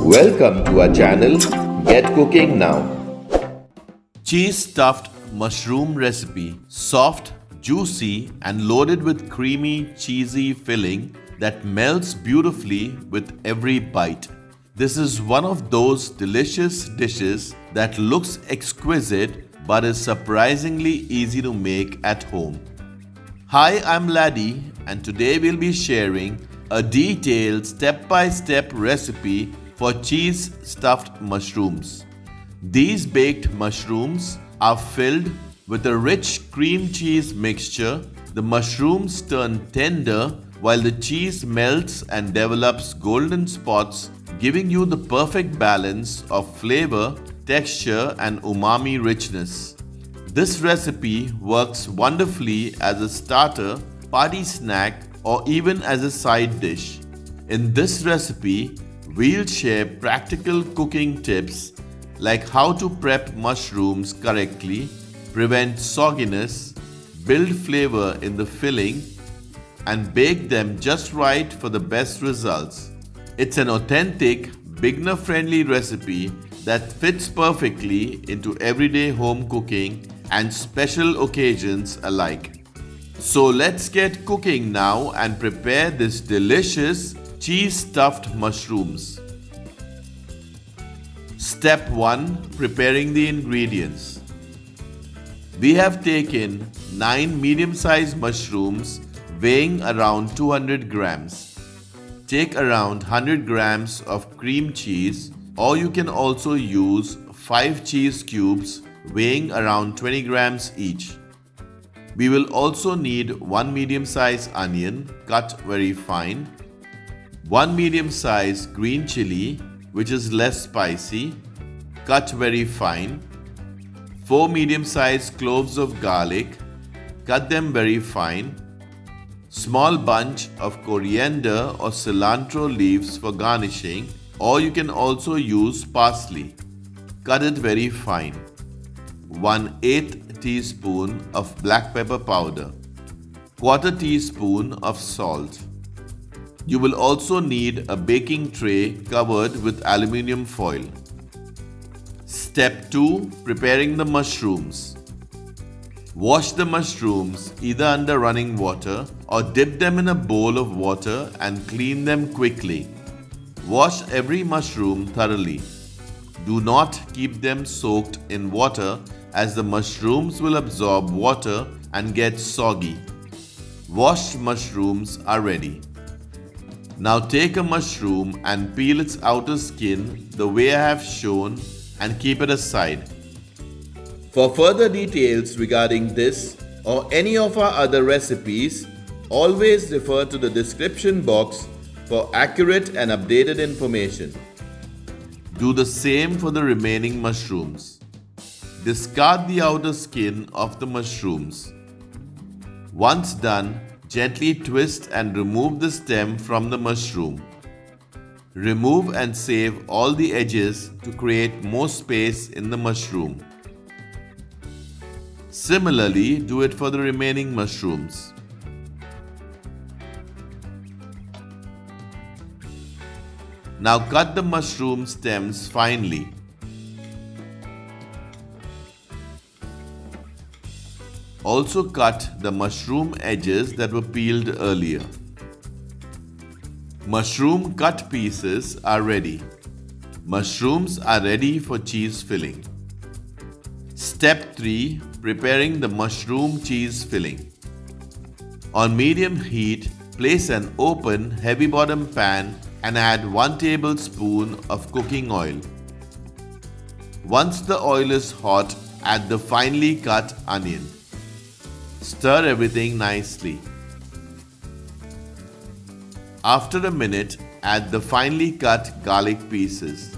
Welcome to our channel, Get Cooking Now. Cheese stuffed mushroom recipe. Soft, juicy, and loaded with creamy, cheesy filling that melts beautifully with every bite. This is one of those delicious dishes that looks exquisite but is surprisingly easy to make at home. Hi, I'm Laddie, and today we'll be sharing a detailed step-by-step recipe for cheese stuffed mushrooms. These baked mushrooms are filled with a rich cream cheese mixture. The mushrooms turn tender while the cheese melts and develops golden spots, giving you the perfect balance of flavor, texture, and umami richness. This recipe works wonderfully as a starter, party snack, or even as a side dish. In this recipe, we'll share practical cooking tips like how to prep mushrooms correctly, prevent sogginess, build flavor in the filling, and bake them just right for the best results. It's an authentic, beginner-friendly recipe that fits perfectly into everyday home cooking and special occasions alike. So let's get cooking now and prepare this delicious cheese stuffed mushrooms. Step 1. Preparing the ingredients. We have taken 9 medium-sized mushrooms weighing around 200 grams. Take around 100 grams of cream cheese, or you can also use 5 cheese cubes weighing around 20 grams each. We will also need 1 medium-sized onion cut very fine, 1 medium-sized green chili which is less spicy, cut very fine, 4 medium-sized cloves of garlic, cut them very fine, small bunch of coriander or cilantro leaves for garnishing, or you can also use parsley, cut it very fine, 1/8 teaspoon of black pepper powder, 1/4 teaspoon of salt. You will also need a baking tray covered with aluminium foil. Step 2. Preparing the mushrooms. Wash the mushrooms either under running water or dip them in a bowl of water and clean them quickly. Wash every mushroom thoroughly. Do not keep them soaked in water as the mushrooms will absorb water and get soggy. Washed mushrooms are ready. Now take a mushroom and peel its outer skin the way I have shown and keep it aside. For further details regarding this or any of our other recipes, always refer to the description box for accurate and updated information. Do the same for the remaining mushrooms. Discard the outer skin of the mushrooms. Once done, gently twist and remove the stem from the mushroom. Remove and save all the edges to create more space in the mushroom. Similarly, do it for the remaining mushrooms. Now cut the mushroom stems finely. Also cut the mushroom edges that were peeled earlier. Mushroom cut pieces are ready. Mushrooms are ready for cheese filling. Step 3. Preparing the mushroom cheese filling. On medium heat, place an open, heavy bottom pan and add 1 tablespoon of cooking oil. Once the oil is hot, add the finely cut onion. Stir everything nicely. After a minute, add the finely cut garlic pieces.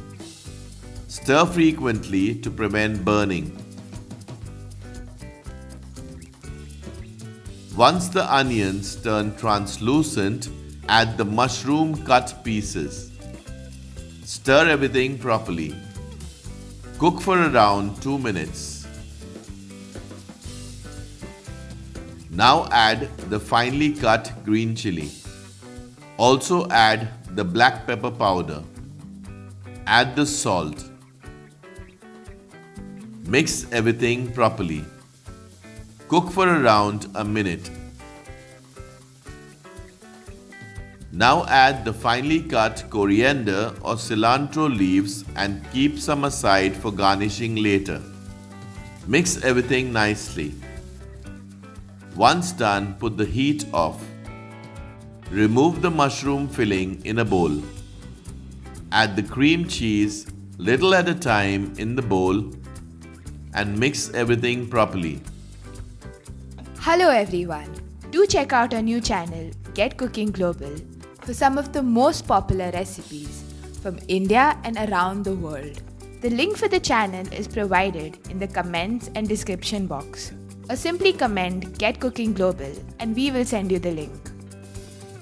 Stir frequently to prevent burning. Once the onions turn translucent, add the mushroom cut pieces. Stir everything properly. Cook for around 2 minutes. Now add the finely cut green chili. Also add the black pepper powder. Add the salt. Mix everything properly. Cook for around a minute. Now add the finely cut coriander or cilantro leaves and keep some aside for garnishing later. Mix everything nicely. Once done, put the heat off. Remove the mushroom filling in a bowl. Add the cream cheese little at a time in the bowl and mix everything properly. Hello everyone. Do check out our new channel, Get Cooking Global, for some of the most popular recipes from India and around the world. The link for the channel is provided in the comments and description box. Or simply comment Get Cooking Global and we will send you the link.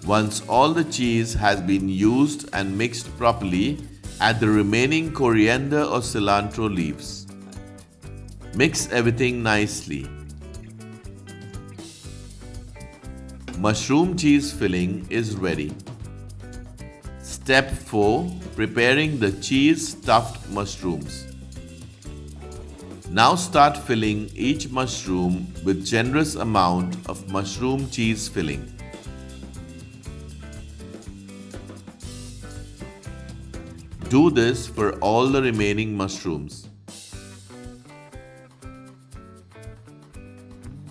Once all the cheese has been used and mixed properly, add the remaining coriander or cilantro leaves. Mix everything nicely. Mushroom cheese filling is ready. Step 4. Preparing the cheese stuffed mushrooms. Now start filling each mushroom with generous amount of mushroom cheese filling. Do this for all the remaining mushrooms.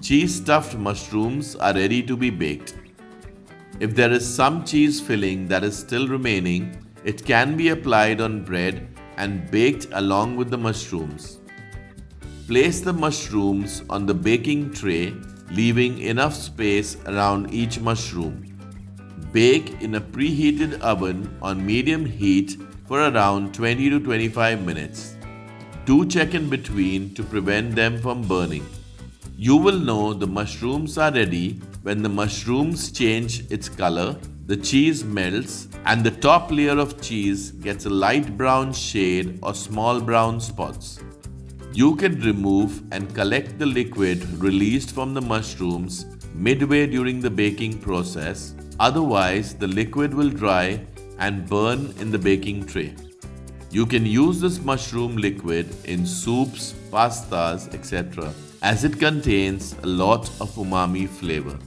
Cheese stuffed mushrooms are ready to be baked. If there is some cheese filling that is still remaining, it can be applied on bread and baked along with the mushrooms. Place the mushrooms on the baking tray, leaving enough space around each mushroom. Bake in a preheated oven on medium heat for around 20 to 25 minutes. Do check in between to prevent them from burning. You will know the mushrooms are ready when the mushrooms change its color, the cheese melts, and the top layer of cheese gets a light brown shade or small brown spots. You can remove and collect the liquid released from the mushrooms midway during the baking process, otherwise the liquid will dry and burn in the baking tray. You can use this mushroom liquid in soups, pastas, etc. as it contains a lot of umami flavor.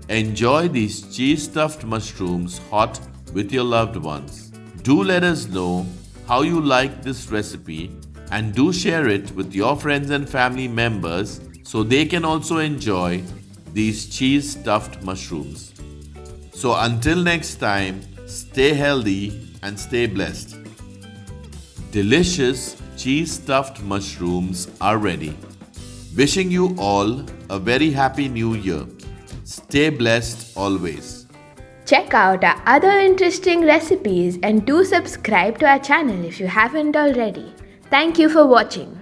Enjoy these cheese stuffed mushrooms hot with your loved ones. Do let us know how you like this recipe and do share it with your friends and family members so they can also enjoy these cheese stuffed mushrooms. So until next time, stay healthy and stay blessed. Delicious cheese stuffed mushrooms are ready. Wishing you all a very happy new year. Stay blessed always. Check out our other interesting recipes and do subscribe to our channel if you haven't already. Thank you for watching.